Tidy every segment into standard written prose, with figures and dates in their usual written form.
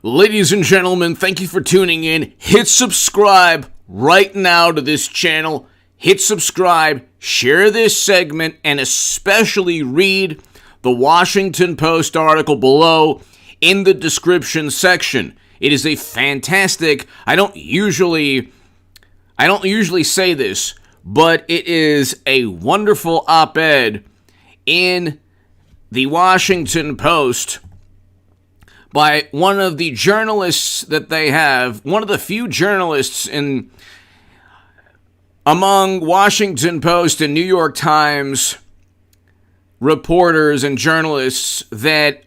Ladies and gentlemen, thank you for tuning in. Hit subscribe right now to this channel. Hit subscribe, share this segment, and especially read the Washington Post article below in the description section. It is a fantastic, I don't usually say this, but it is a wonderful op-ed in the Washington Post by one of the journalists that they have, one of the few journalists among Washington Post and New York Times reporters and journalists that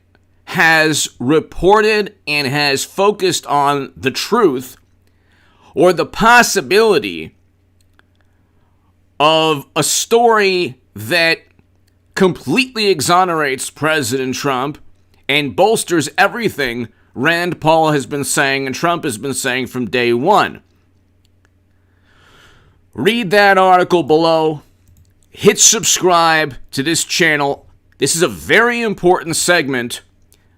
has reported and has focused on the truth or the possibility of a story that completely exonerates President Trump and bolsters everything Rand Paul has been saying and Trump has been saying from day one. Read that article below. Hit subscribe to this channel. This is a very important segment.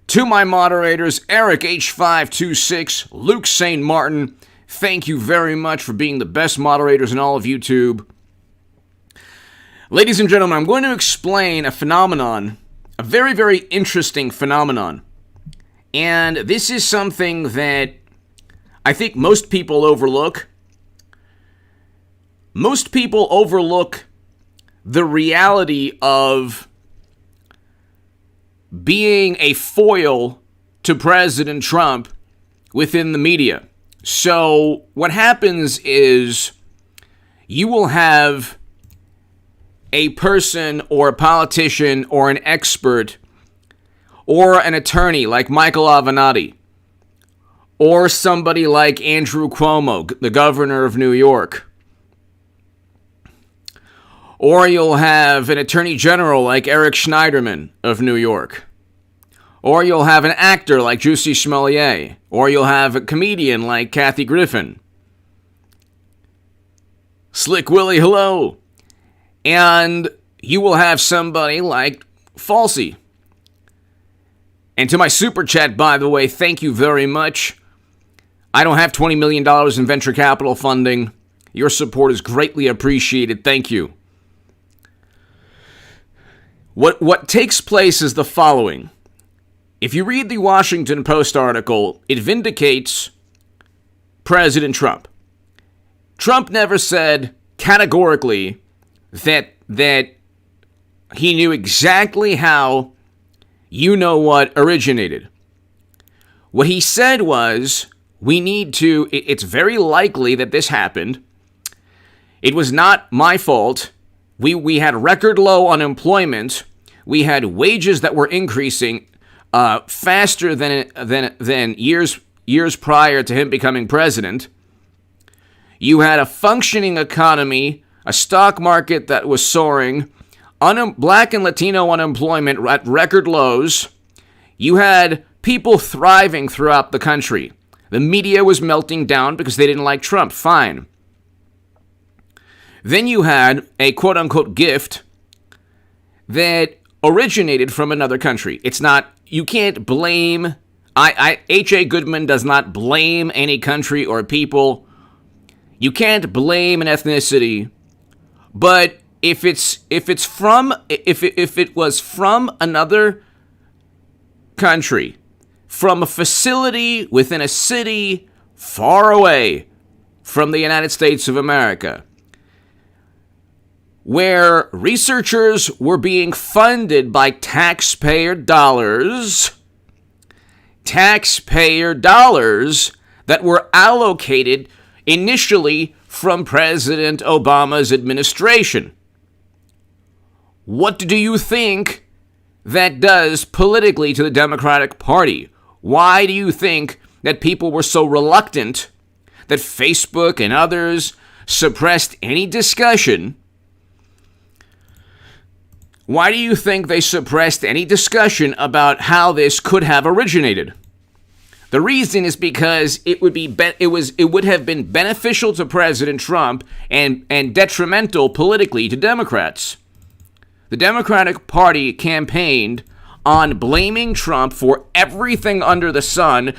To my moderators, Eric H526, Luke St. Martin, thank you very much for being the best moderators in all of YouTube. Ladies and gentlemen, I'm going to explain a phenomenon, a very, very interesting phenomenon. And this is something that I think most people overlook. Most people overlook the reality of being a foil to President Trump within the media. So what happens is you will have a person or a politician or an expert or an attorney like Michael Avenatti or somebody like Andrew Cuomo, the governor of New York. Or you'll have an attorney general like Eric Schneiderman of New York. Or you'll have an actor like Jussie Smollett. Or you'll have a comedian like Kathy Griffin. Slick Willie, hello. And you will have somebody like Fauci. And to my super chat, by the way, thank you very much. I don't have $20 million in venture capital funding. Your support is greatly appreciated. Thank you. What takes place is the following. If you read the Washington Post article, it vindicates President Trump. Trump never said categorically that he knew exactly how you-know-what originated. What he said was, it's very likely that this happened. It was not my fault. We had record low unemployment. We had wages that were increasing faster than years prior to him becoming president. You had a functioning economy, a stock market that was soaring, Black and Latino unemployment at record lows. You had people thriving throughout the country. The media was melting down because they didn't like Trump. Fine. Then you had a quote-unquote gift that originated from another country. It's not, you can't blame, H.A. Goodman does not blame any country or people. You can't blame an ethnicity. But if it was from another country, from a facility within a city far away from the United States of America, where researchers were being funded by taxpayer dollars that were allocated initially from President Obama's administration. What do you think that does politically to the Democratic Party? Why do you think that people were so reluctant that Facebook and others suppressed any discussion? Why do you think they suppressed any discussion about how this could have originated? The reason is because it would have been beneficial to President Trump and detrimental politically to Democrats. The Democratic Party campaigned on blaming Trump for everything under the sun,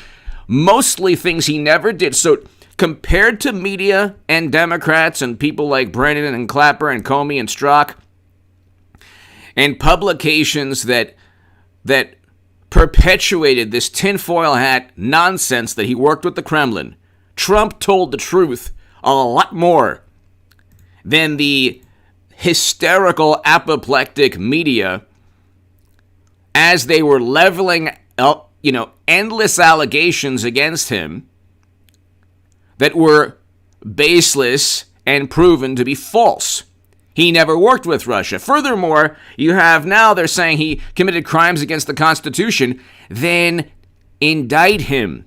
mostly things he never did. So compared to media and Democrats and people like Brennan and Clapper and Comey and Strzok and publications that perpetuated this tinfoil hat nonsense that he worked with the Kremlin, Trump told the truth a lot more than the hysterical, apoplectic media as they were leveling up, endless allegations against him that were baseless and proven to be false. He never worked with Russia. Furthermore, you have now they're saying he committed crimes against the Constitution. Then indict him.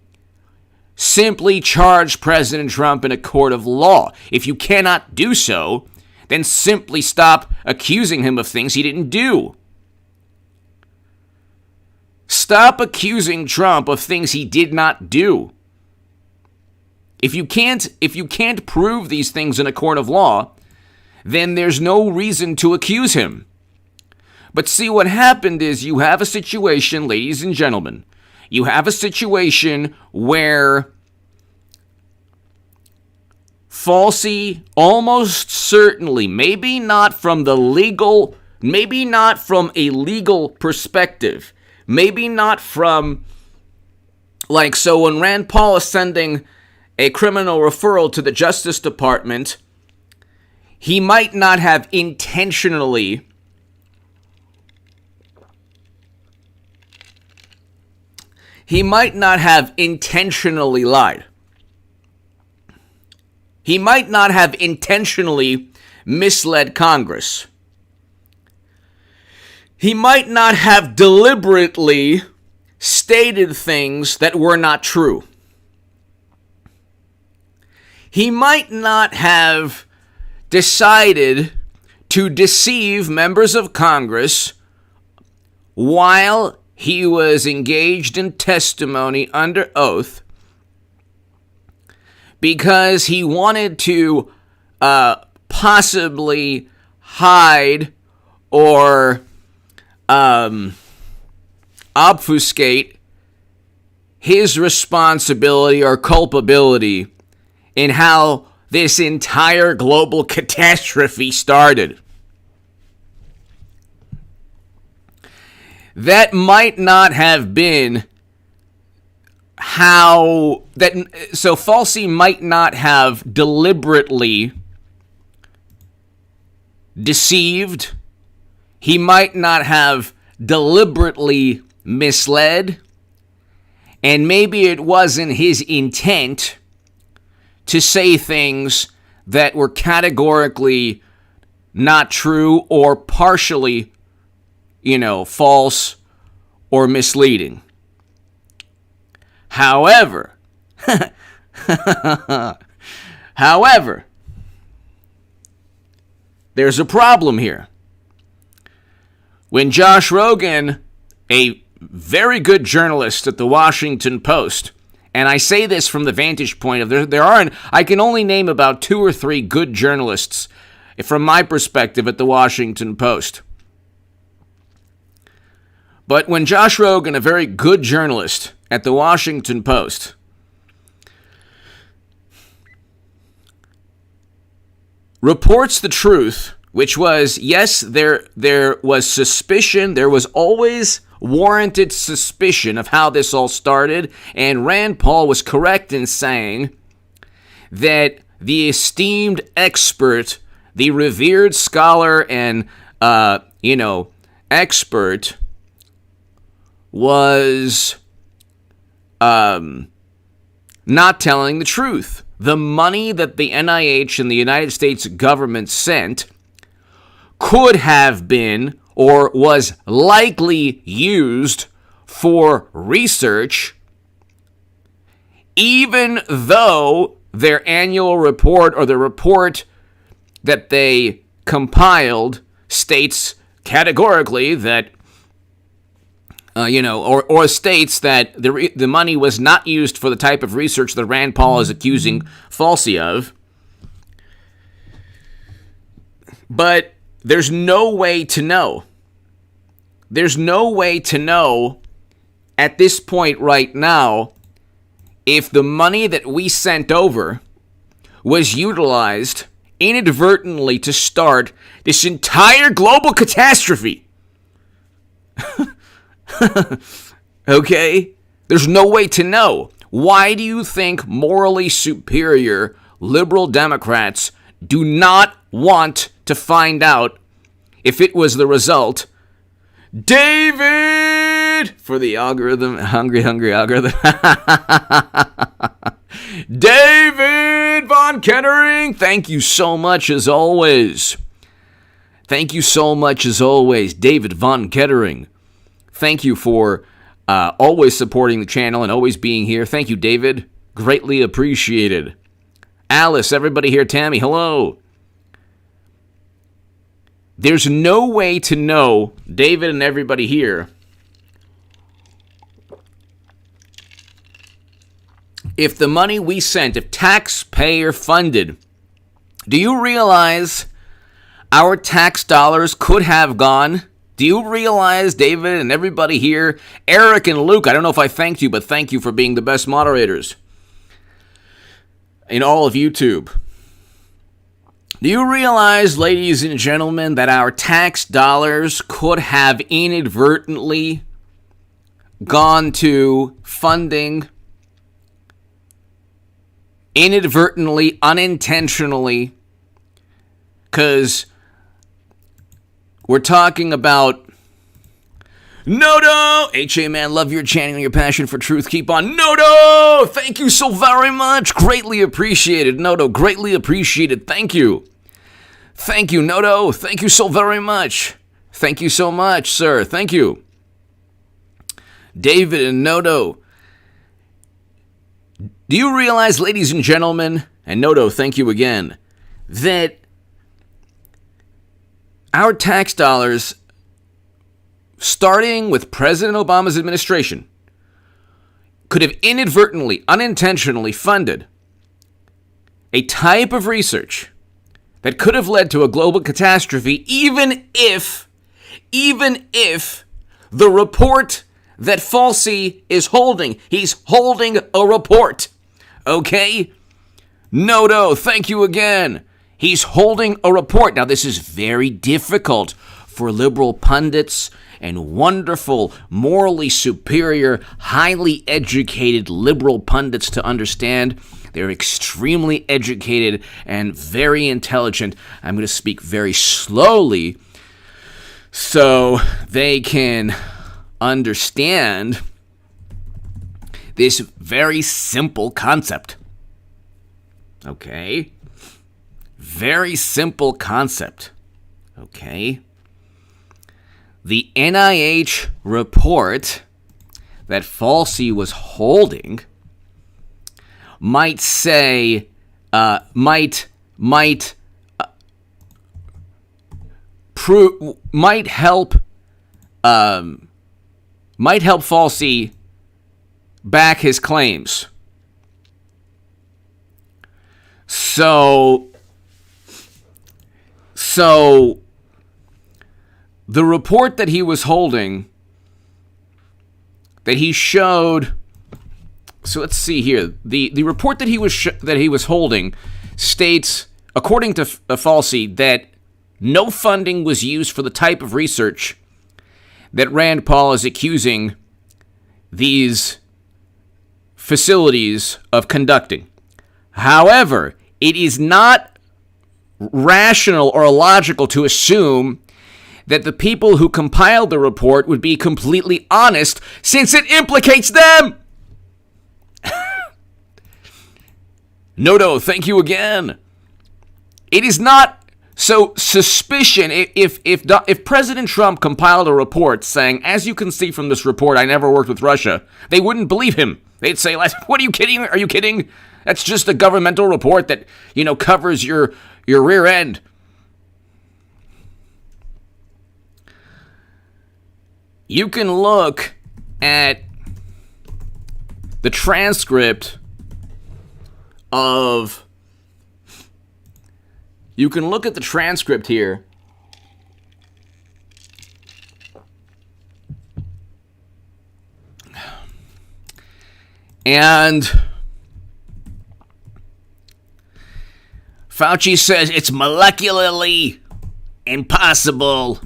Simply charge President Trump in a court of law. If you cannot do so, then simply stop accusing him of things he didn't do. Stop accusing Trump of things he did not do. If you can't prove these things in a court of law, then there's no reason to accuse him. But see, what happened is you have a situation, ladies and gentlemen, you have a situation where Fauci almost certainly, maybe not from a legal perspective, maybe not from, so when Rand Paul is sending a criminal referral to the Justice Department, he might not have intentionally lied. He might not have intentionally misled Congress. He might not have deliberately stated things that were not true. He might not have decided to deceive members of Congress while he was engaged in testimony under oath because he wanted to possibly hide or obfuscate his responsibility or culpability in how this entire global catastrophe started. That might not have been so Fauci might not have deliberately deceived. He might not have deliberately misled. And maybe it wasn't his intent to say things that were categorically not true or partially, false or misleading. However, there's a problem here. When Josh Rogan, a very good journalist at the Washington Post, and I say this from the vantage point of I can only name about 2 or 3 good journalists from my perspective at the Washington Post. But when Josh Rogan, a very good journalist at the Washington Post, reports the truth, which was, yes, there was suspicion, there was always warranted suspicion of how this all started, and Rand Paul was correct in saying that the esteemed expert, the revered scholar and, expert was not telling the truth. The money that the NIH and the United States government sent could have been or was likely used for research, even though their annual report or the report that they compiled states categorically that, or states that the money was not used for the type of research that Rand Paul is accusing Fauci of. But there's no way to know. There's no way to know at this point right now if the money that we sent over was utilized inadvertently to start this entire global catastrophe. Okay? There's no way to know. Why do you think morally superior liberal Democrats do not want to find out if it was the result? David! For the algorithm, hungry algorithm. David Von Kettering, thank you so much as always. Thank you so much as always, David Von Kettering. Thank you for always supporting the channel and always being here. Thank you, David. Greatly appreciated. Alice, everybody here, Tammy, hello. There's no way to know, David and everybody here, if the money we sent, if taxpayer funded, do you realize our tax dollars could have gone? Do you realize, David and everybody here, Eric and Luke, I don't know if I thanked you, but thank you for being the best moderators in all of YouTube. Do you realize, ladies and gentlemen, that our tax dollars could have inadvertently gone to funding, inadvertently, unintentionally, because we're talking about Noto! HA man, love your chanting, your passion for truth. Keep on. Noto! Thank you so very much. Greatly appreciated. Noto, greatly appreciated. Thank you. Thank you, Noto. Thank you so very much. Thank you so much, sir. Thank you. David and Noto. Do you realize, ladies and gentlemen, and Noto, thank you again, that our tax dollars, starting with President Obama's administration, could have inadvertently, unintentionally funded a type of research that could have led to a global catastrophe, even if the report that Fauci is holding, he's holding a report, okay? Noto, thank you again. He's holding a report. Now, this is very difficult for liberal pundits and wonderful, morally superior, highly educated liberal pundits to understand. They're extremely educated and very intelligent. I'm going to speak very slowly so they can understand this very simple concept. Okay? Very simple concept. Okay? The NIH report that Fauci was holding might say, might help Fauci back his claims. So the report that he was holding, that he showed. So let's see here. The report that he was holding states, according to Fauci, that no funding was used for the type of research that Rand Paul is accusing these facilities of conducting. However, it is not rational or logical to assume that the people who compiled the report would be completely honest, since it implicates them. Noto, thank you again. It is not so suspicion. If President Trump compiled a report saying, as you can see from this report, I never worked with Russia, they wouldn't believe him. They'd say, what are you kidding? Are you kidding? That's just a governmental report that, covers your rear end. You can look at the transcript of... You can look at the transcript here. And Fauci says it's molecularly impossible.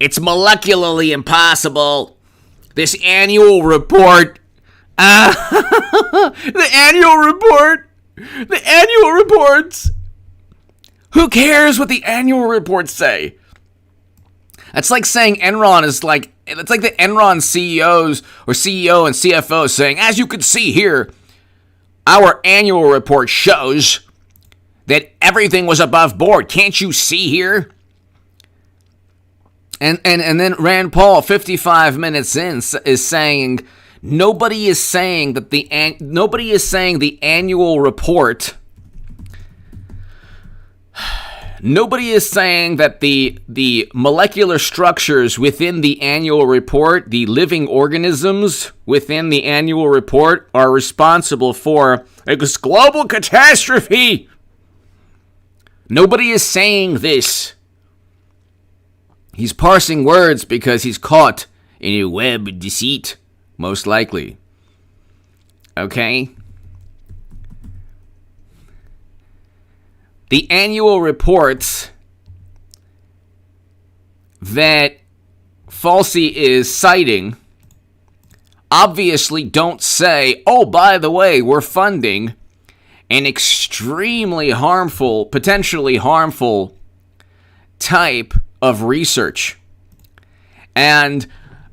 It's molecularly impossible. This annual report. The annual report. The annual reports. Who cares what the annual reports say? That's like saying Enron is like, it's like the Enron CEOs or CEO and CFO saying, as you can see here, our annual report shows that everything was above board. Can't you see here? And then Rand Paul, 55 minutes in, is saying nobody is saying the annual report. Nobody is saying that the molecular structures within the annual report, the living organisms within the annual report, are responsible for a global catastrophe. Nobody is saying this. He's parsing words because he's caught in a web of deceit, most likely. Okay? The annual reports that Fauci is citing obviously don't say, oh, by the way, we're funding an extremely harmful, potentially harmful type of research. And,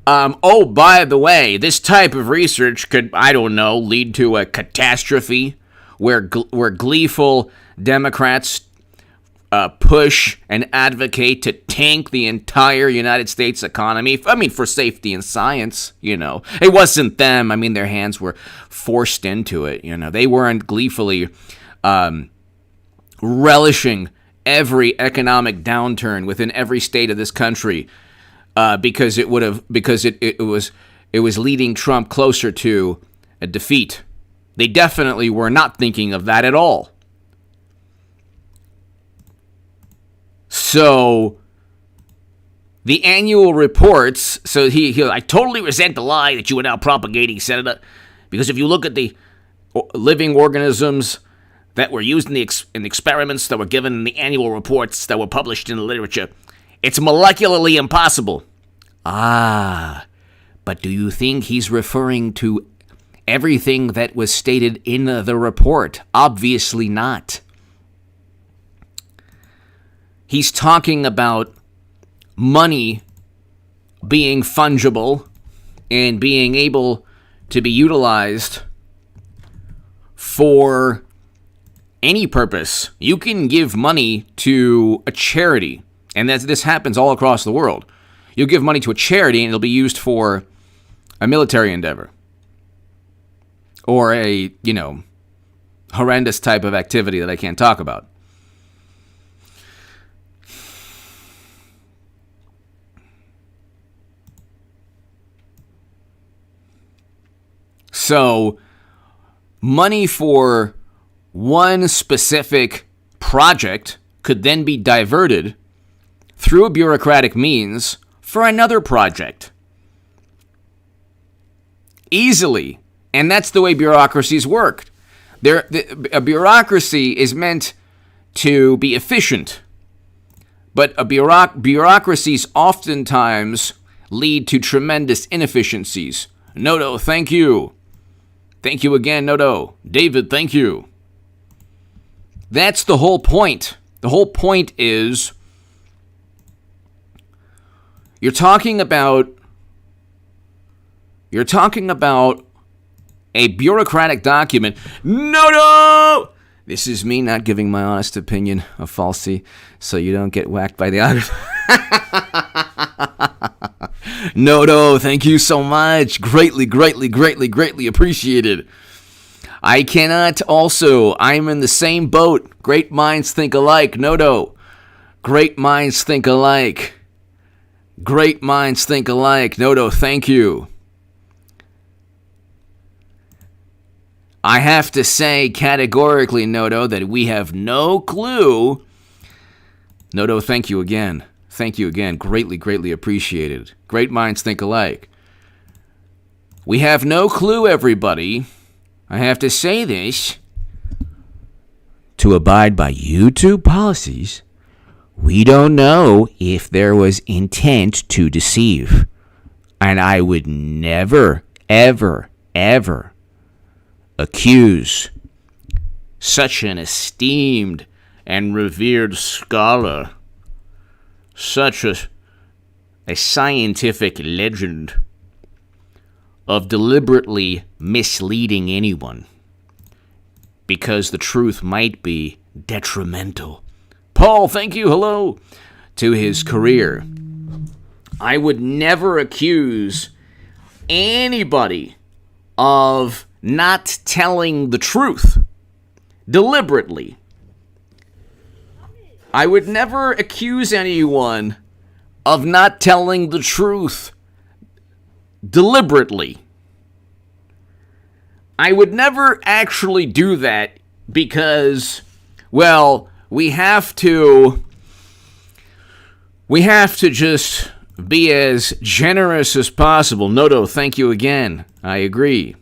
oh, by the way, this type of research could, I don't know, lead to a catastrophe where gleeful Democrats push and advocate to tank the entire United States economy. I mean, for safety and science, you know. It wasn't them. I mean, their hands were forced into it, you know. They weren't gleefully relishing every economic downturn within every state of this country because it was leading Trump closer to a defeat. They definitely were not thinking of that at all. So the annual reports, so I totally resent the lie that you are now propagating, Senator, because if you look at the living organisms that were used in the experiments that were given in the annual reports that were published in the literature, it's molecularly impossible. Ah, but do you think he's referring to everything that was stated in the report? Obviously not. He's talking about money being fungible and being able to be utilized for any purpose. You can give money to a charity, and this happens all across the world. You'll give money to a charity, and it'll be used for a military endeavor or a, horrendous type of activity that I can't talk about. So, money for one specific project could then be diverted through a bureaucratic means for another project. Easily. And that's the way bureaucracies work. A bureaucracy is meant to be efficient, but bureaucracies oftentimes lead to tremendous inefficiencies. Noto, thank you. Thank you again, Noto. David, thank you. That's the whole point. The whole point is you're talking about a bureaucratic document. Noto! This is me not giving my honest opinion of Fauci, so you don't get whacked by the algorithm. Noto, thank you so much. Greatly, greatly, greatly, greatly appreciated. I cannot also. I'm in the same boat. Great minds think alike. Noto. Great minds think alike. Great minds think alike. Noto, thank you. I have to say categorically, Noto, that we have no clue. Noto, thank you again. Thank you again. Greatly, greatly appreciated. Great minds think alike. We have no clue, everybody. I have to say this. to abide by YouTube policies, we don't know if there was intent to deceive. And I would never, ever, ever accuse such an esteemed and revered scholar, such a scientific legend, of deliberately misleading anyone, because the truth might be detrimental. Paul, thank you, hello, to his career. I would never accuse anybody of not telling the truth deliberately. I would never accuse anyone of not telling the truth deliberately. I would never actually do that because, well, we have to just be as generous as possible. Noto, thank you again. I agree.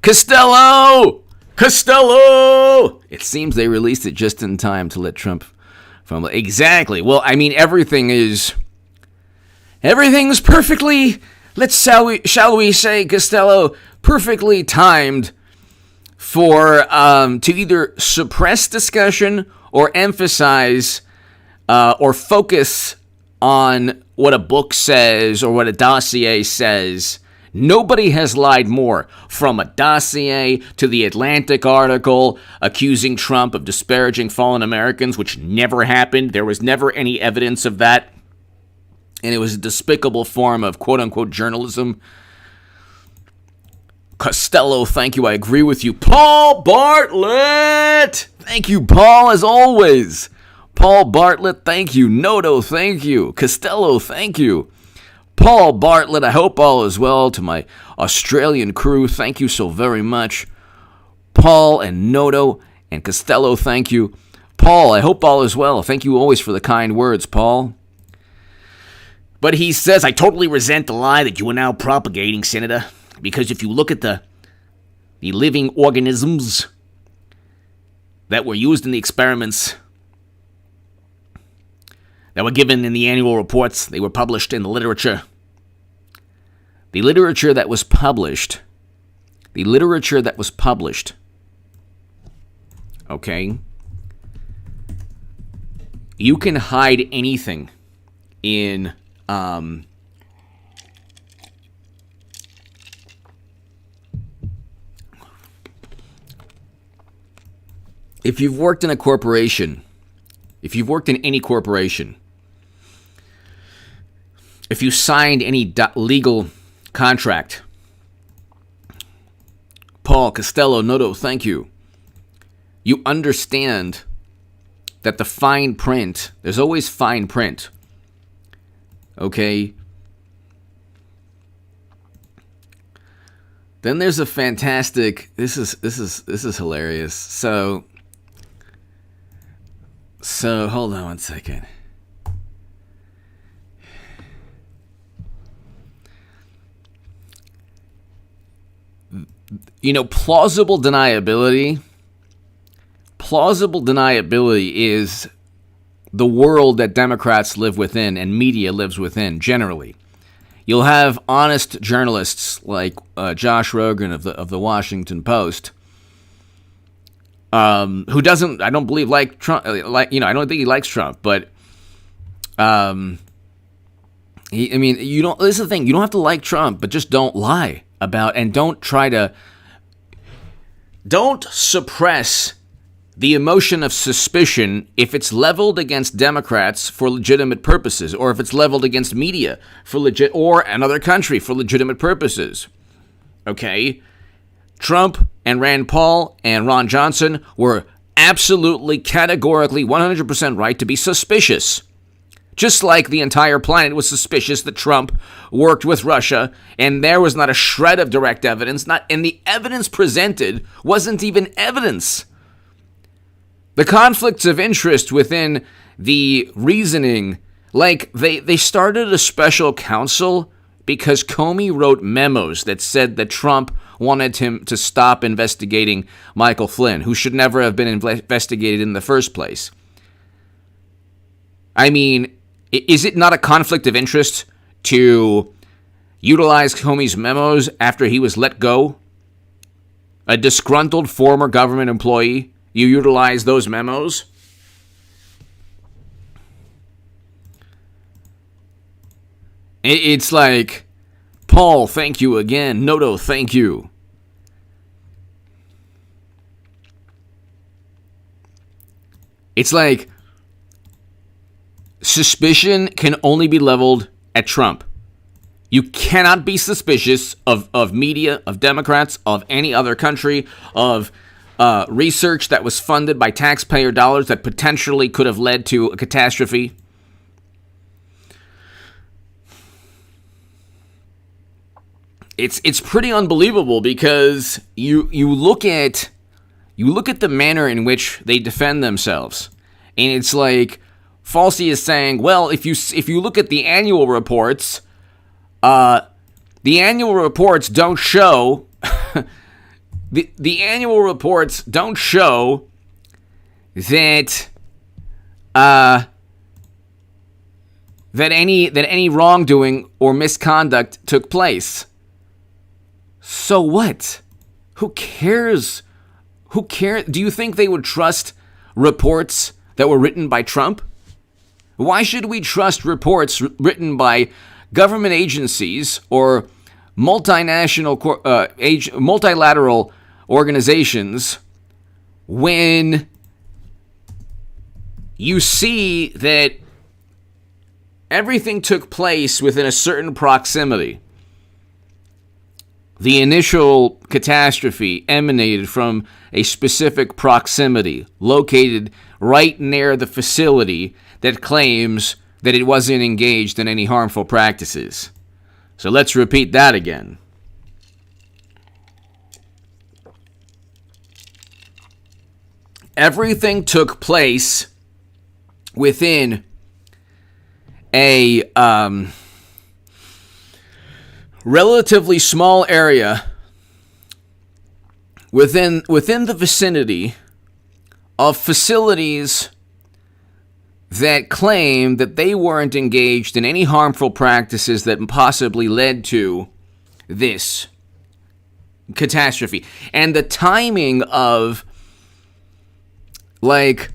Costello! It seems they released it just in time to let Trump fumble. Exactly. Well, I mean, everything's perfectly, shall we say, Costello, perfectly timed for to either suppress discussion or emphasize or focus on what a book says or what a dossier says. Nobody has lied more, from a dossier to the Atlantic article accusing Trump of disparaging fallen Americans, which never happened. There was never any evidence of that. And it was a despicable form of quote-unquote journalism. Costello, thank you. I agree with you. Paul Bartlett! Thank you, Paul, as always. Paul Bartlett, thank you. Noto, thank you. Costello, thank you. Paul Bartlett, I hope all is well. To my Australian crew, thank you so very much. Paul and Noto and Costello, thank you. Paul, I hope all is well. Thank you always for the kind words, Paul. But he says, I totally resent the lie that you are now propagating, Senator, because if you look at the living organisms that were used in the experiments that were given in the annual reports, they were published in the literature. The literature that was published, okay, you can hide anything in, if you've worked in a corporation, if you've worked in any corporation, if you signed any legal contract, Paul, Costello, Noto, thank you. You understand that the fine print, there's always fine print. Okay? Then there's a fantastic, this is hilarious. So hold on one second. You know, plausible deniability is the world that Democrats live within and media lives within, generally. You'll have honest journalists like Josh Rogan of the Washington Post, who doesn't, I don't believe, like Trump. I don't think he likes Trump, but this is the thing. You don't have to like Trump, but just don't lie about, and don't suppress the emotion of suspicion if it's leveled against Democrats for legitimate purposes, or if it's leveled against media or another country for legitimate purposes. Okay? Trump and Rand Paul and Ron Johnson were absolutely, categorically, 100% right to be suspicious. Just like the entire planet was suspicious that Trump worked with Russia, and there was not a shred of direct evidence, and the evidence presented wasn't even evidence. The conflicts of interest within the reasoning, like they started a special counsel because Comey wrote memos that said that Trump wanted him to stop investigating Michael Flynn, who should never have been investigated in the first place. I mean, is it not a conflict of interest to utilize Comey's memos after he was let go? A disgruntled former government employee, you utilize those memos? It's like, Paul, thank you again. Noto, thank you. It's like, suspicion can only be leveled at Trump. You cannot be suspicious of media, of Democrats, of any other country, of research that was funded by taxpayer dollars that potentially could have led to a catastrophe. It's pretty unbelievable because you look at the manner in which they defend themselves, and it's like Fauci is saying, well, if you look at the annual reports, the annual reports don't show the annual reports don't show that that any wrongdoing or misconduct took place. So what? Who cares? Who cares? Do you think they would trust reports that were written by Trump? Why should we trust reports written by government agencies or multinational, multilateral organizations when you see that everything took place within a certain proximity? The initial catastrophe emanated from a specific proximity located right near the facility that claims that it wasn't engaged in any harmful practices. So let's repeat that again. Everything took place within a relatively small area within the vicinity of facilities that claim that they weren't engaged in any harmful practices that possibly led to this catastrophe. And the timing of, like,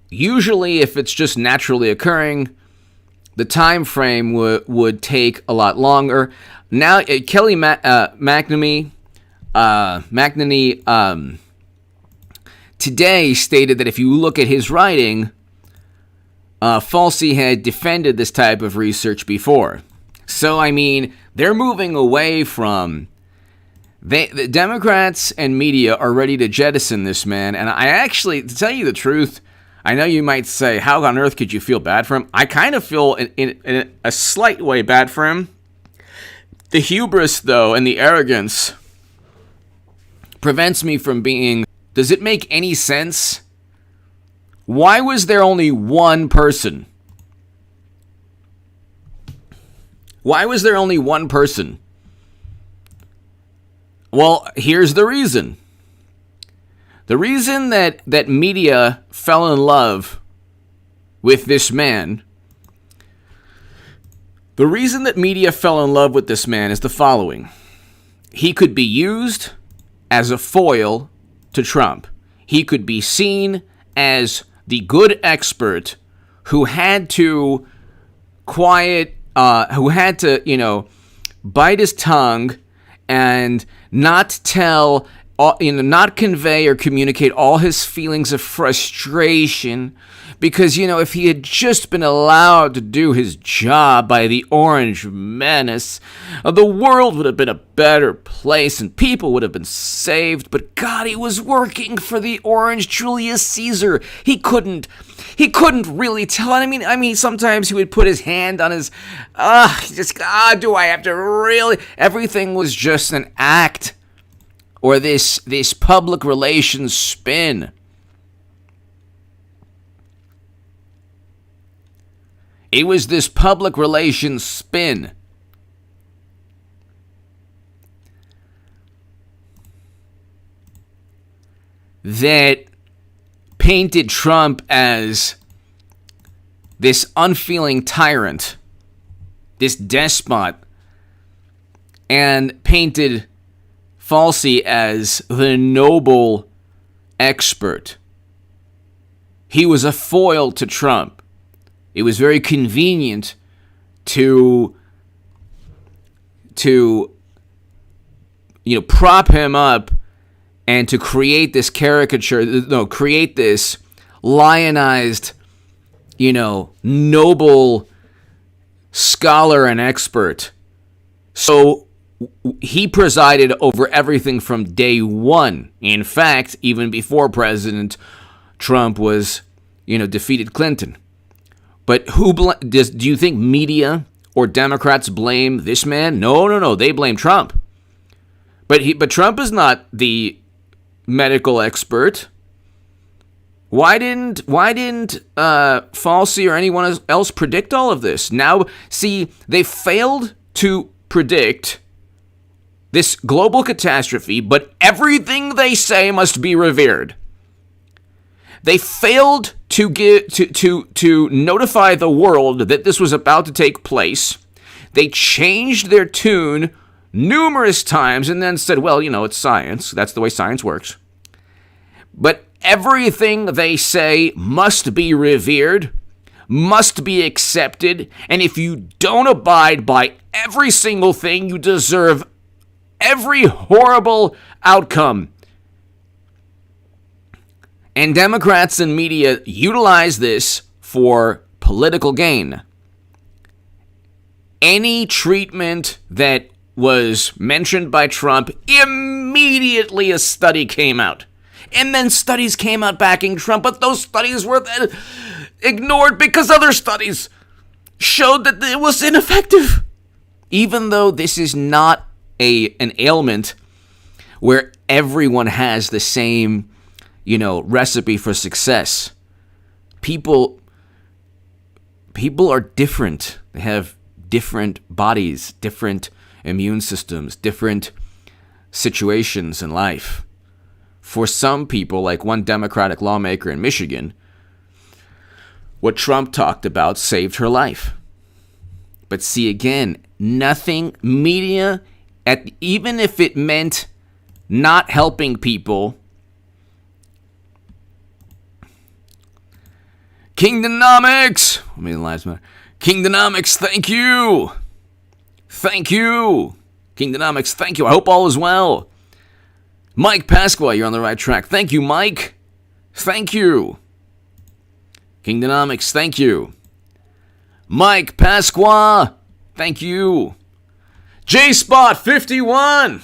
usually if it's just naturally occurring, the time frame would take a lot longer. Now, Kelly McNamee today stated that if you look at his writing, Fauci had defended this type of research before. So, I mean, they're moving away from... the Democrats and media are ready to jettison this man. And I actually, to tell you the truth, I know you might say, how on earth could you feel bad for him? I kind of feel in a slight way bad for him. The hubris, though, and the arrogance prevents me from being... Does it make any sense? Why was there only one person? Why was there only one person? Well, here's the reason. The reason that media fell in love with this man, the reason that media fell in love with this man is the following. He could be used as a foil to Trump. He could be seen as the good expert who had to bite his tongue and not tell, not convey or communicate all his feelings of frustration, because, if he had just been allowed to do his job by the Orange Menace, the world would have been a better place and people would have been saved. But God, he was working for the Orange Julius Caesar. He couldn't really tell. I mean, sometimes he would put his hand on his, do I have to really? Everything was just an act, or this public relations spin. It was this public relations spin. that painted Trump as this unfeeling tyrant, this despot, and painted Fauci as the noble expert. He was a foil to Trump. It was very convenient to prop him up and to create this create this lionized, noble scholar and expert. So he presided over everything from day one. In fact, even before President Trump was, defeated Clinton. But do you think media or Democrats blame this man? No. They blame Trump. But Trump is not the medical expert. Why didn't Fauci or anyone else predict all of this? Now, see, they failed to predict this global catastrophe, but everything they say must be revered. They failed to notify the world that this was about to take place. They changed their tune numerous times and then said, well, it's science. That's the way science works. But everything they say must be revered, must be accepted, and if you don't abide by every single thing, you deserve every horrible outcome. And Democrats and media utilize this for political gain. Any treatment that was mentioned by Trump, immediately a study came out. And then studies came out backing Trump, but those studies were then ignored because other studies showed that it was ineffective. Even though this is not an ailment where everyone has the same, recipe for success. People are different. They have different bodies, different immune systems, different situations in life. For some people, like one Democratic lawmaker in Michigan, what Trump talked about saved her life. But see, again, nothing media, even if it meant not helping people. Kingdonomics! Kingdonomics, thank you! Thank you! Kingdonomics, thank you. I hope all is well. Mike Pasqua, you're on the right track. Thank you, Mike. Thank you. Kingdonomics, thank you. Mike Pasqua, thank you. J-Spot 51.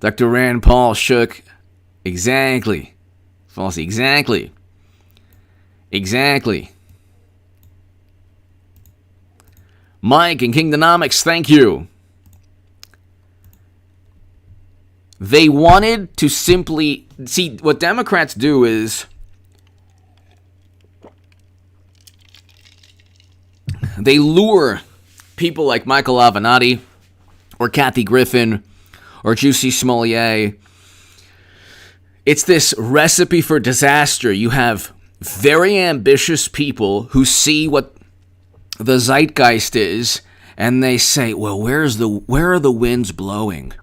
Dr. Rand Paul shook. Exactly. Falsey, exactly. Exactly. Mike and Kingdonomics, thank you. They wanted to simply... See, what Democrats do is... they lure people like Michael Avenatti or Kathy Griffin or Jussie Smollett. It's this recipe for disaster. You have very ambitious people who see what the zeitgeist is, and they say, well, where are the winds blowing?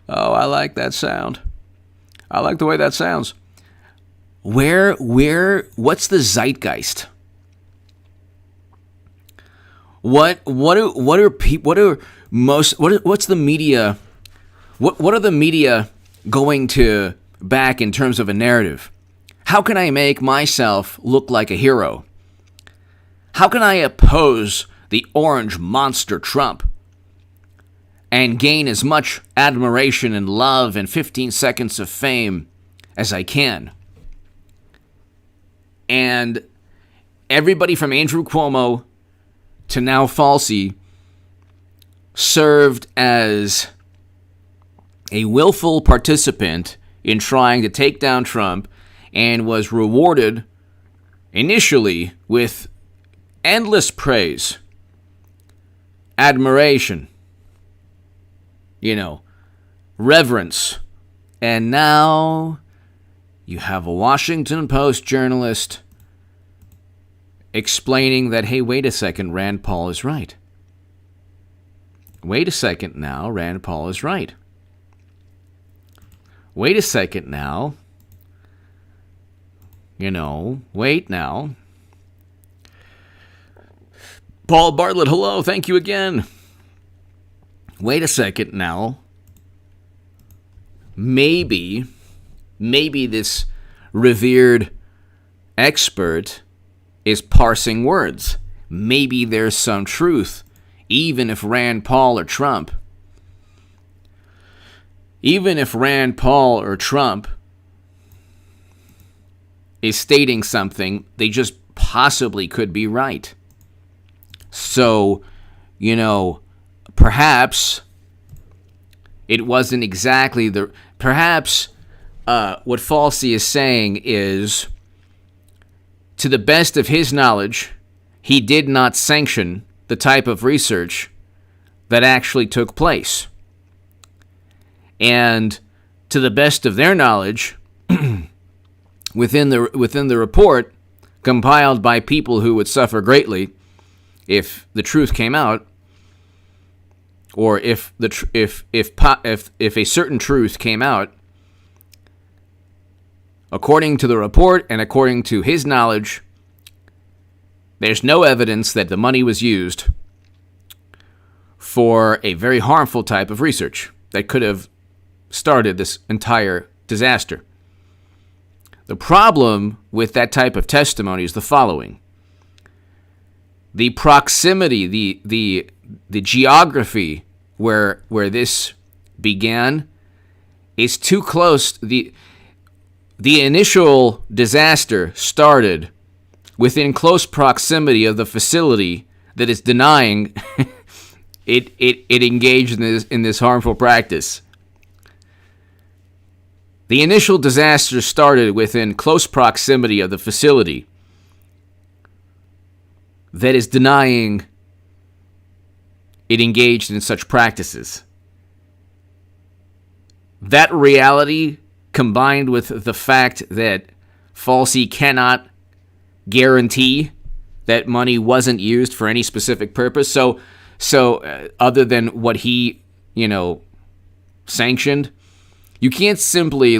Oh, I like that sound. I like the way that sounds. What's the zeitgeist? What's the media? What are the media going to back in terms of a narrative? How can I make myself look like a hero? How can I oppose the orange monster Trump and gain as much admiration and love and 15 seconds of fame as I can? And everybody from Andrew Cuomo to now Fauci served as a willful participant in trying to take down Trump and was rewarded initially with endless praise, admiration, reverence, And now you have a Washington Post journalist explaining that, hey, wait a second, Rand Paul is right. Wait a second now, Rand Paul is right. Wait a second now. Wait now. Paul Bartlett, hello, thank you again. Wait a second now. Maybe this revered expert is parsing words. Maybe there's some truth, even if Rand Paul or Trump is stating something, they just possibly could be right. So, perhaps it wasn't exactly perhaps what Fauci is saying is, to the best of his knowledge, he did not sanction the type of research that actually took place. And to the best of their knowledge, within the report compiled by people who would suffer greatly if the truth came out, or if a certain truth came out, according to the report and according to his knowledge, there's no evidence that the money was used for a very harmful type of research that could have started this entire disaster. The problem with that type of testimony is the following. The proximity, the geography where this began is too close. The initial disaster started within close proximity of the facility that is denying it engaged in this harmful practice. The initial disaster started within close proximity of the facility that is denying it engaged in such practices. That reality, combined with the fact that Fauci cannot guarantee that money wasn't used for any specific purpose, so other than what he, sanctioned, you can't simply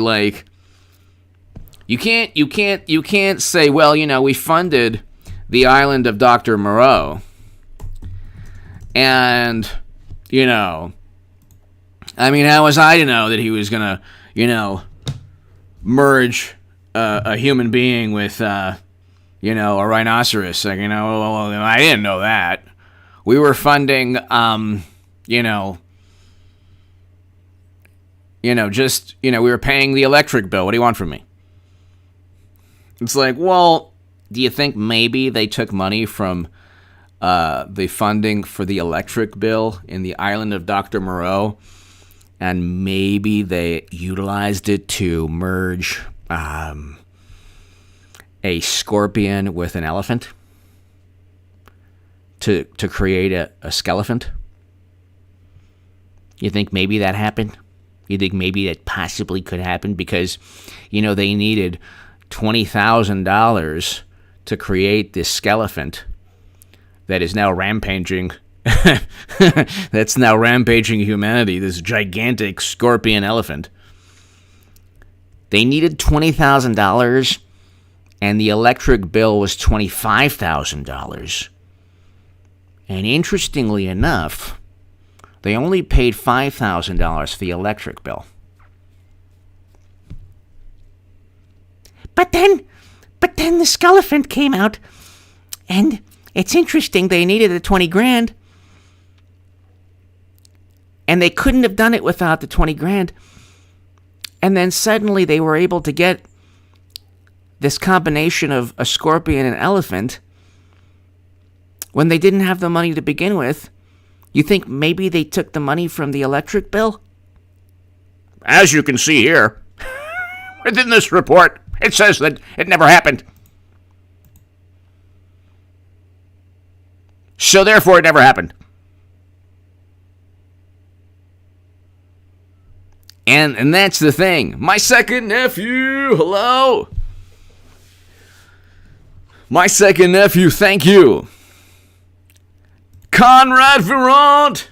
you can't say, well, we funded the island of Dr. Moreau, and how was I to know that he was gonna merge a human being with a rhinoceros? I didn't know that. We were funding we were paying the electric bill. What do you want from me? It's like, well, do you think maybe they took money from the funding for the electric bill in the island of Dr. Moreau, and maybe they utilized it to merge a scorpion with an elephant to create a skelephant? You think maybe that happened? You think maybe that possibly could happen because, they needed $20,000 to create this skelephant that is now rampaging. That's now rampaging humanity, this gigantic scorpion elephant. They needed $20,000, and the electric bill was $25,000. And interestingly enough, they only paid $5,000 for the electric bill. But then the skelephant came out, and it's interesting, they needed the $20,000, and they couldn't have done it without the $20,000. And then suddenly they were able to get this combination of a scorpion and elephant when they didn't have the money to begin with. You think maybe they took the money from the electric bill? As you can see here, within this report, it says that it never happened. So therefore, it never happened. And that's the thing. My second nephew, hello? My second nephew, thank you. Conrad Virant.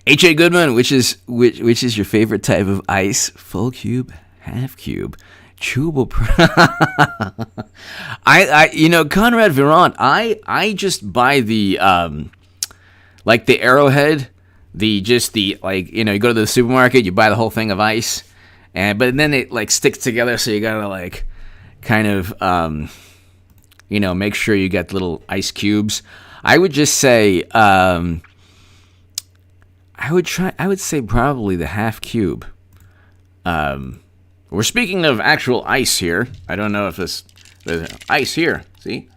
H.A. Goodman, which is your favorite type of ice? Full cube, half cube, chewable. Conrad Virant. I just buy the like the Arrowhead, you go to the supermarket, you buy the whole thing of ice, but then it like sticks together, so you gotta like kind of make sure you get little ice cubes. I would just say I would say probably the half cube. We're speaking of actual ice here. I don't know if there's ice here. See?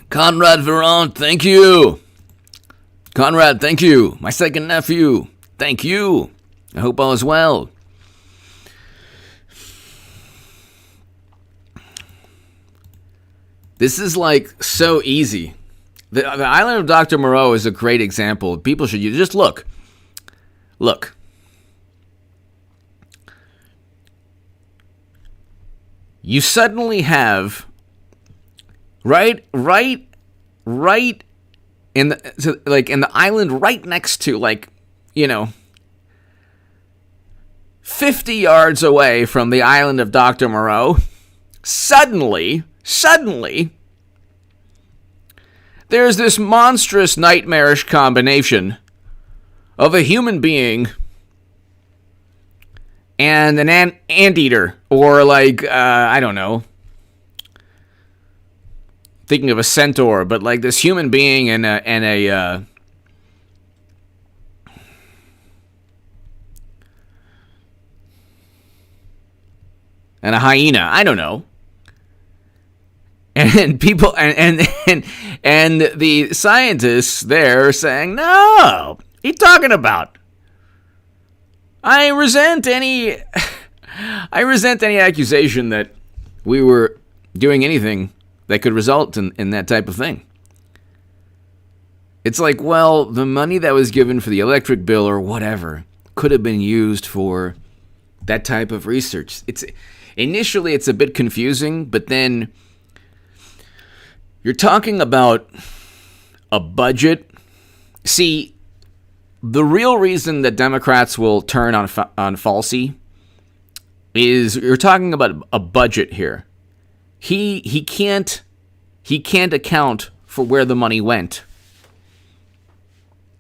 Conrad Virant, thank you. Conrad, thank you. My second nephew, thank you. I hope all is well. This is like so easy. The island of Dr. Moreau is a great example. People should use. Just look. Look. You suddenly have right in the island right next to 50 yards away from the island of Dr. Moreau. Suddenly there's this monstrous, nightmarish combination of a human being and an anteater, or I don't know, thinking of a centaur, but like this human being and a hyena. I don't know. And people and the scientists there are saying, no, what are you talking about? I resent any accusation that we were doing anything that could result in that type of thing. It's like, well, the money that was given for the electric bill or whatever could have been used for that type of research. Initially it's a bit confusing, but then you're talking about a budget. See, the real reason that Democrats will turn on Fauci is you're talking about a budget here. He can't account for where the money went.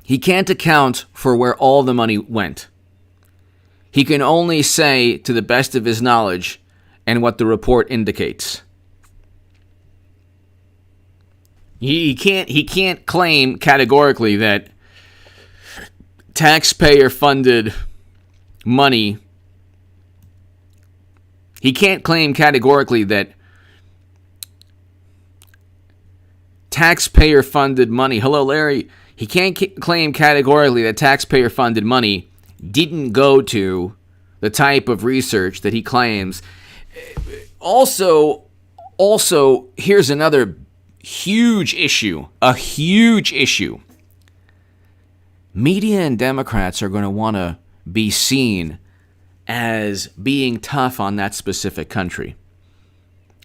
He can't account for where all the money went. He can only say to the best of his knowledge and what the report indicates. He can't claim categorically that taxpayer-funded money. He can't claim categorically that taxpayer-funded money. Hello, Larry. He can't claim categorically that taxpayer-funded money didn't go to the type of research that he claims. Also, here's another huge issue. A huge issue. Media and Democrats are going to want to be seen as being tough on that specific country.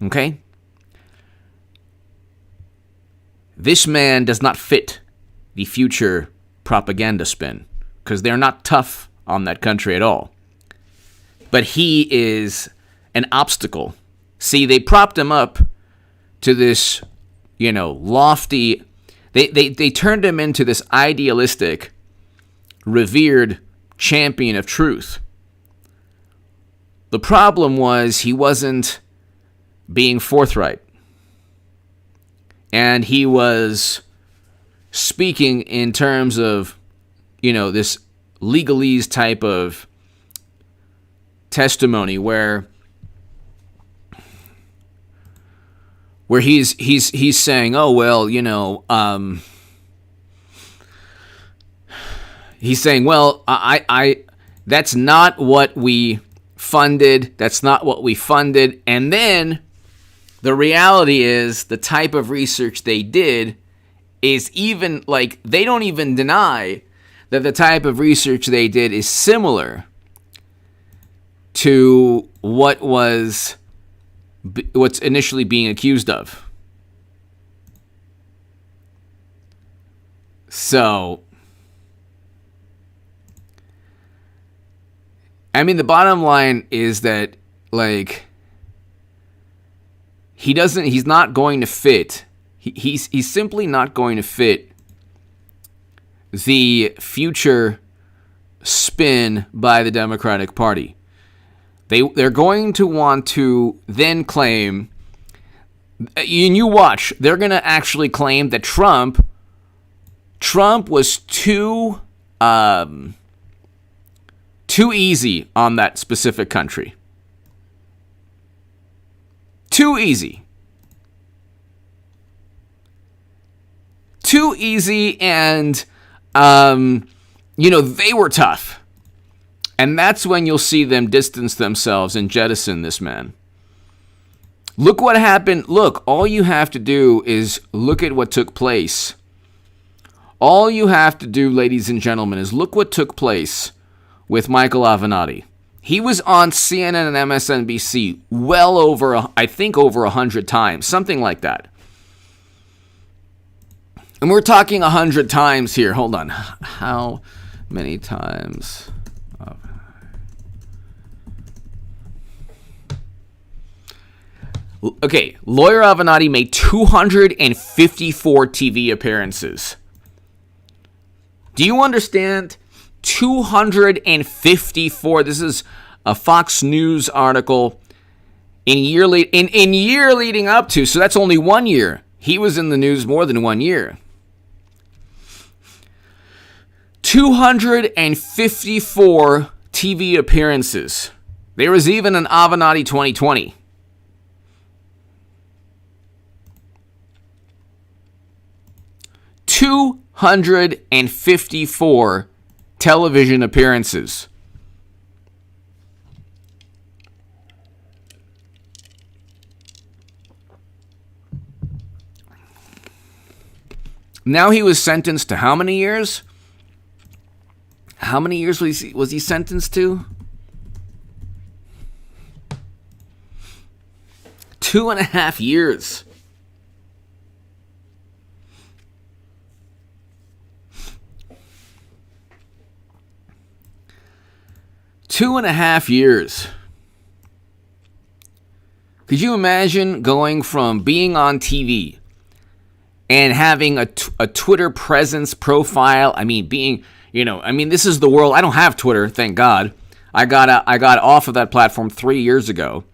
Okay? This man does not fit the future propaganda spin because they're not tough on that country at all. But he is an obstacle. See, they propped him up to this, lofty. They turned him into this idealistic, revered champion of truth. The problem was he wasn't being forthright. And he was speaking in terms of, this legalese type of testimony where he's saying, oh, well, he's saying, well, I that's not what we funded. That's not what we funded. And then the reality is the type of research they did is even, like, they don't even deny that the type of research they did is similar to what's initially being accused of. So, I mean, the bottom line is that, like, he's not going to fit. He's simply not going to fit the future spin by the Democratic Party. They're going to want to then claim, and you watch, they're going to actually claim that Trump was too easy on that specific country. Too easy. Too easy, and they were tough. And that's when you'll see them distance themselves and jettison this man. Look what happened. Look, all you have to do is look at what took place. All you have to do, ladies and gentlemen, is look what took place with Michael Avenatti. He was on CNN and MSNBC well over 100 times, something like that. And we're talking 100 times here. Hold on. How many times? Okay, Lawyer Avenatti made 254 TV appearances. Do you understand? 254. This is a Fox News article in year leading up to, so that's only 1 year. He was in the news more than 1 year. 254 TV appearances. There was even an Avenatti 2020. 254 television appearances. Now he was sentenced to how many years? How many years was he sentenced to? 2.5 years. Two and a half years. Could you imagine going from being on TV and having a Twitter presence profile? I mean, this is the world. I don't have Twitter, thank God. I got off of that platform 3 years ago.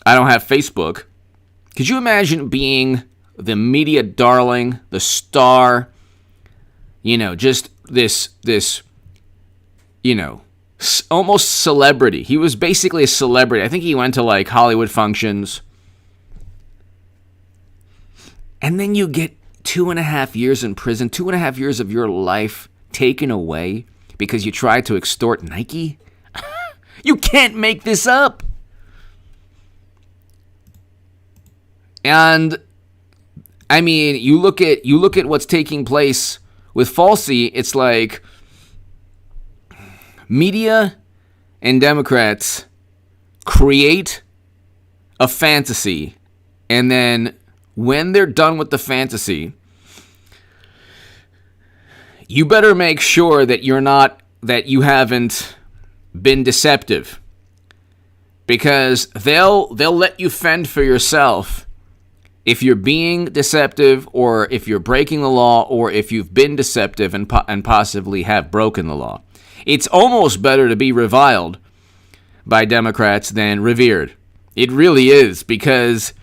I don't have Facebook. Could you imagine being the media darling, the star, just this, almost celebrity. He was basically a celebrity. I think he went to like Hollywood functions. And then you get 2.5 years in prison, 2.5 years of your life taken away because you tried to extort Nike? You can't make this up. And I mean, you look at what's taking place with Fauci, it's like media and Democrats create a fantasy, and then when they're done with the fantasy, you better make sure that you haven't been deceptive, because they'll let you fend for yourself if you're being deceptive, or if you're breaking the law, or if you've been deceptive and possibly have broken the law. It's almost better to be reviled by Democrats than revered. It really is, because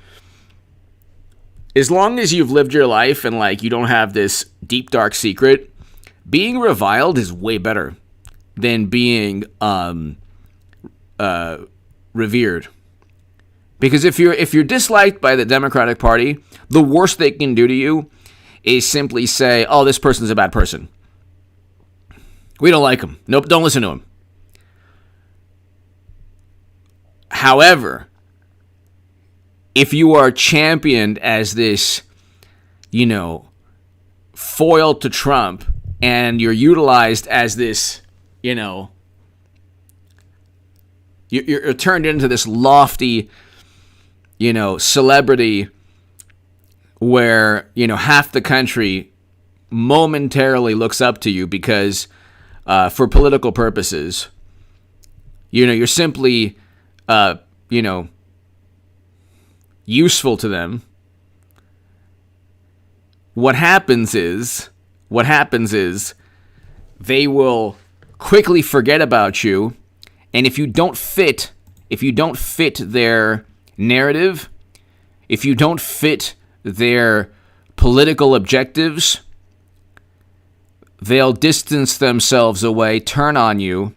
as long as you've lived your life and like you don't have this deep dark secret, being reviled is way better than being revered. Because if you're disliked by the Democratic Party, the worst they can do to you is simply say, "Oh, this person's a bad person. We don't like him. Nope, don't listen to him." However, if you are championed as this, foil to Trump, and you're utilized as this, you're turned into this lofty, celebrity where, half the country momentarily looks up to you because, for political purposes, you're simply, useful to them. What happens is they will quickly forget about you, and if you don't fit their narrative, if you don't fit their political objectives, they'll distance themselves away, turn on you,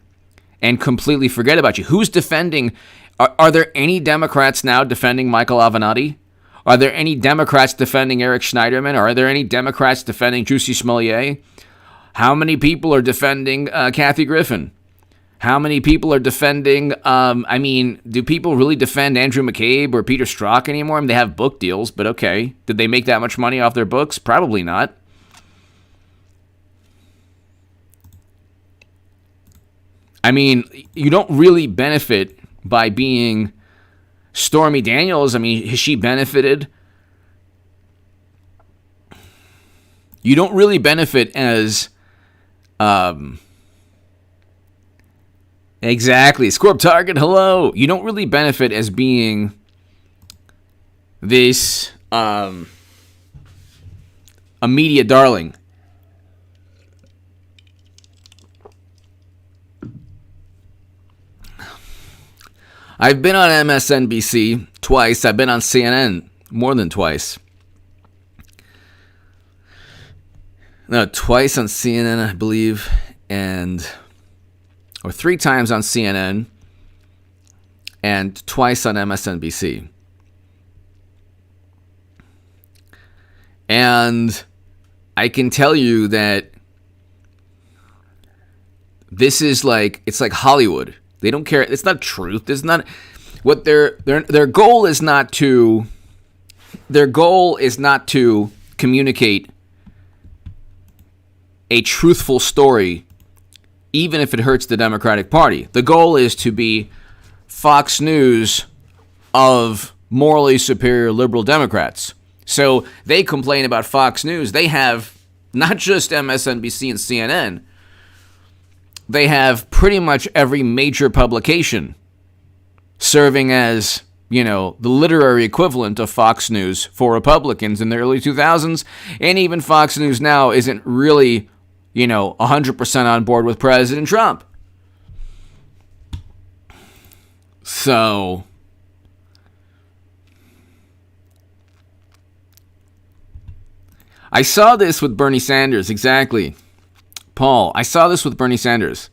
and completely forget about you. Who's defending? Are there any Democrats now defending Michael Avenatti? Are there any Democrats defending Eric Schneiderman? Are there any Democrats defending Jussi Smollett? How many people are defending Kathy Griffin? How many people are defending, do people really defend Andrew McCabe or Peter Strzok anymore? They have book deals, but okay. Did they make that much money off their books? Probably not. You don't really benefit by being Stormy Daniels. Has she benefited? You don't really benefit as... Exactly. Scorp Target, hello. You don't really benefit as being this a media darling. I've been on MSNBC twice. I've been on CNN more than twice. No, twice on CNN, I believe, or 3 times on CNN, and twice on MSNBC. And I can tell you that this is it's like Hollywood. They don't care. It's not truth. It's not what their goal is not to. Their goal is not to communicate a truthful story, even if it hurts the Democratic Party. The goal is to be Fox News of morally superior liberal Democrats. So they complain about Fox News. They have not just MSNBC and CNN. They have pretty much every major publication serving as, the literary equivalent of Fox News for Republicans in the early 2000s. And even Fox News now isn't really, 100% on board with President Trump. So, I saw this with Bernie Sanders, exactly. Paul, I saw this with Bernie Sanders.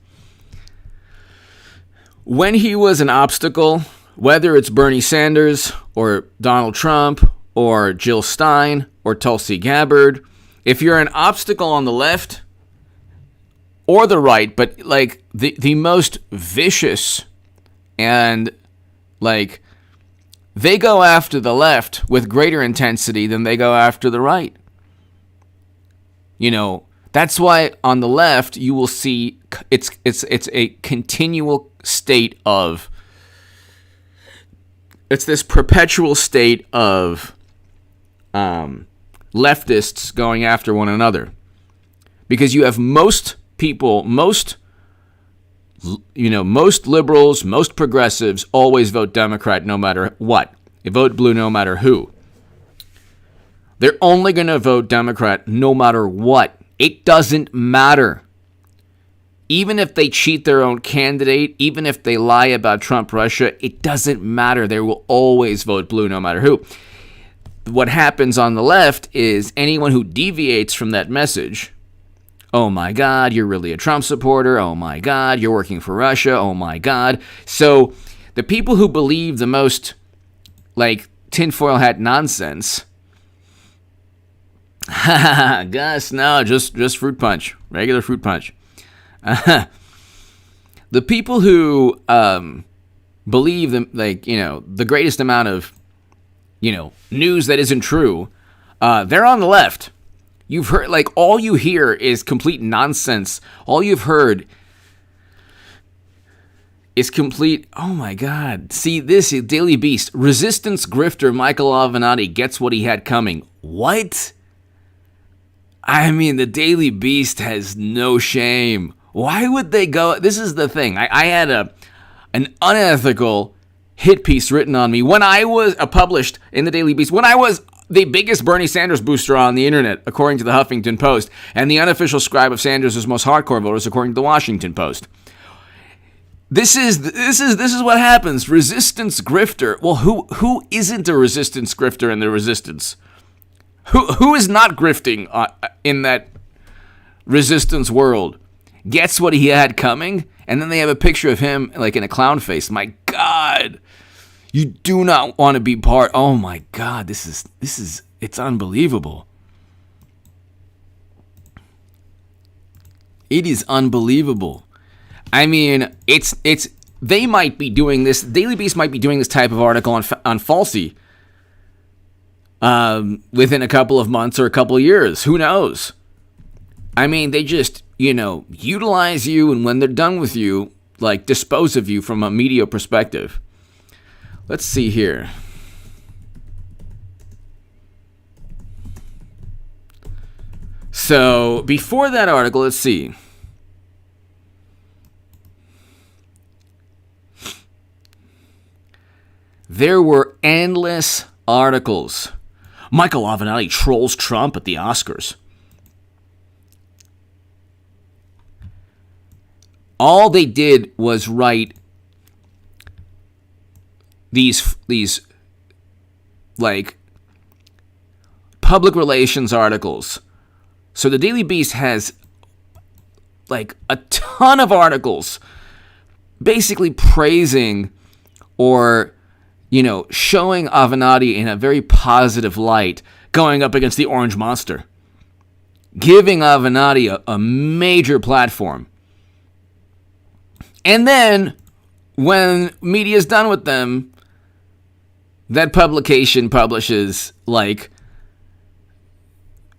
When he was an obstacle, whether it's Bernie Sanders or Donald Trump or Jill Stein or Tulsi Gabbard, if you're an obstacle on the left or the right, but the most vicious and they go after the left with greater intensity than they go after the right. That's why on the left you will see it's a continual state of, it's this perpetual state of leftists going after one another, because you have most people, most liberals, most progressives always vote Democrat no matter what. They vote blue no matter who. They're only going to vote Democrat no matter what. It doesn't matter. Even if they cheat their own candidate, even if they lie about Trump, Russia, it doesn't matter. They will always vote blue no matter who. What happens on the left is anyone who deviates from that message, oh my God, you're really a Trump supporter. Oh my God, you're working for Russia. Oh my God. So the people who believe the most tinfoil hat nonsense, Gus, no, just fruit punch, regular fruit punch. The people who believe the greatest amount of news that isn't true, they're on the left. You've heard, like, all you hear is complete nonsense. All you've heard is complete, oh my God. See, this is Daily Beast. Resistance grifter Michael Avenatti gets what he had coming. What? I mean, the Daily Beast has no shame. Why would they go? This is the thing. I had an unethical hit piece written on me when I was published in the Daily Beast, when I was the biggest Bernie Sanders booster on the internet, according to the Huffington Post, and the unofficial scribe of Sanders' most hardcore voters, according to the Washington Post. This is what happens. Resistance grifter. Well, who isn't a resistance grifter in the resistance? Who is not grifting in that resistance world? Gets what he had coming, and then they have a picture of him like in a clown face. My God, you do not want to be part. Oh my God, this is it's unbelievable. It is unbelievable. I mean, it's they might be doing this. Daily Beast might be doing this type of article on Fauci within a couple of months or a couple of years. Who knows? I mean, they just, utilize you, and when they're done with you, like, dispose of you from a media perspective. Let's see here. So, before that article, let's see. There were endless articles. Michael Avenatti trolls Trump at the Oscars. All they did was write these like public relations articles. So the Daily Beast has like a ton of articles basically praising or showing Avenatti in a very positive light, going up against the Orange Monster, giving Avenatti a major platform. And then, when media's done with them, that publication publishes, like,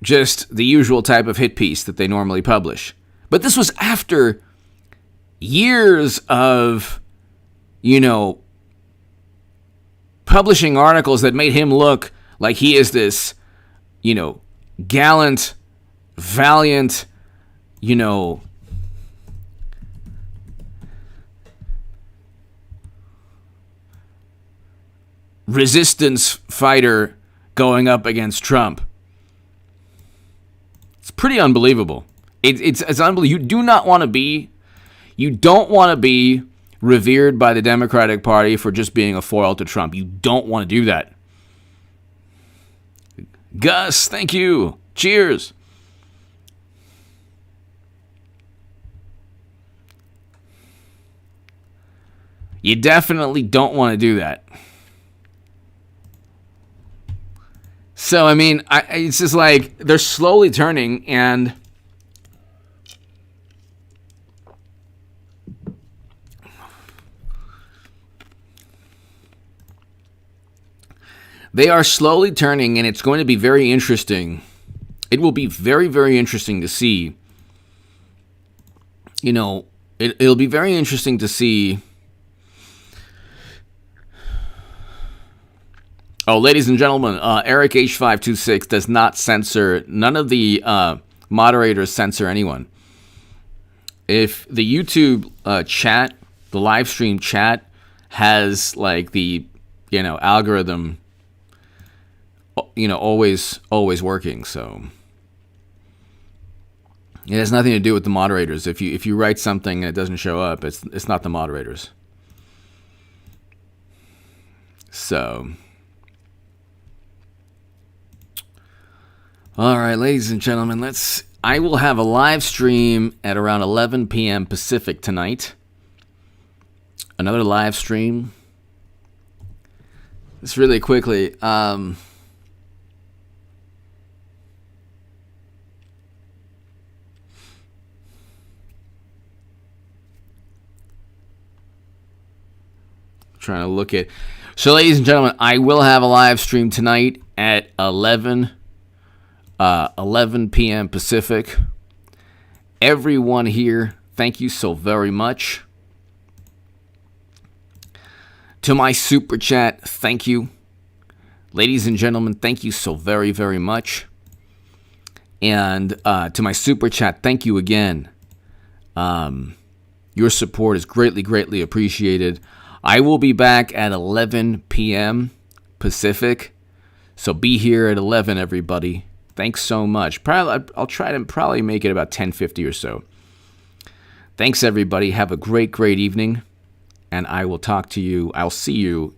just the usual type of hit piece that they normally publish. But this was after years of, publishing articles that made him look like he is this, gallant, valiant, resistance fighter going up against Trump. It's pretty unbelievable. It's unbelievable. You don't want to be revered by the Democratic Party for just being a foil to Trump. You don't want to do that. Gus, thank you. Cheers. You definitely don't want to do that. So, I mean, it's just like they're slowly turning, and they are slowly turning, and it's going to be very interesting. It will be very, very interesting to see. It'll be very interesting to see. Oh, ladies and gentlemen, Eric H526 does not censor. None of the moderators censor anyone. If the YouTube chat, the live stream chat, has like the algorithm, always working. So it has nothing to do with the moderators. If you write something and it doesn't show up, it's not the moderators. So. All right, ladies and gentlemen, I will have a live stream at around 11 p.m. Pacific tonight. Another live stream. Just really quickly. Trying to look at. So, ladies and gentlemen, I will have a live stream tonight at 11 11 p.m. Pacific. Everyone here, thank you so very much. To my super chat, thank you. Ladies and gentlemen, thank you so very, very much. And to my super chat, thank you again. Your support is greatly, greatly appreciated. I will be back at 11 p.m. Pacific. So be here at 11, everybody. Thanks so much. I'll try to probably make it about 10:50 or so. Thanks, everybody. Have a great, great evening. And I'll see you